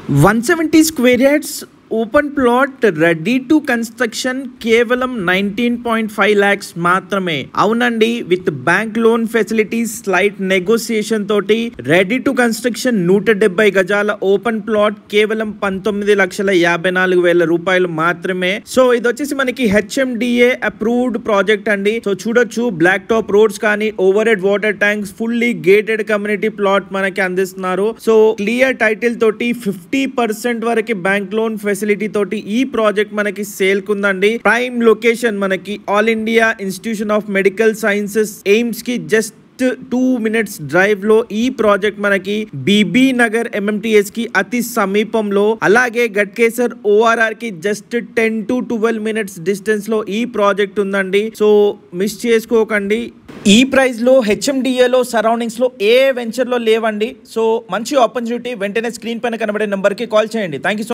170 square yards open plot ready to construction కేవలం 19.5 lakhs మాత్రమే. అవునండి, with bank loan facilities, slight negotiation తోటి ready to construction 170 గజాల open plot కేవలం 19,54,000 రూపాయలు మాత్రమే. సో ఇది వచ్చేసి మనకి HMDA అప్రూవ్డ్ ప్రాజెక్ట్ అండి. సో చూడొచ్చు, బ్లాక్ టాప్ రోడ్స్ కానీ, over head water tanks, fully gated community plot మనకి అందిస్తున్నారు. సో క్లియర్ టైటిల్ తోటి 50% వరకు బ్యాంక్ లోన్ ఫెసిలిటీ తోటి ఈ ప్రాజెక్ట్ మనకి సేల్ కుందండి. ప్రైమ్ లొకేషన్ మనకి all India institution of medical sciences AIIMS కి జస్ట్ 2 minutes డ్రైవ్ లో ఈ ప్రాజెక్ట్ మనకి బీబీ నగర్ MMTS కి అతి సమీపంలో, అలాగే గట్కేసర్ ORR కి జస్ట్ 10 to 12 minutes డిస్టెన్స్ లో ఈ ప్రాజెక్ట్ ఉందండి. సో మిస్ చేసుకోకండి. ఈ ప్రైస్ లో HMDA లో సరౌండింగ్స్ లో ఏ వెంచర్ లో లేవండి. సో మంచి ఆపర్చునిటీ. వెంటనే స్క్రీన్ పైన కనబడే నెంబర్ కి కాల్ చేయండి. Thank you.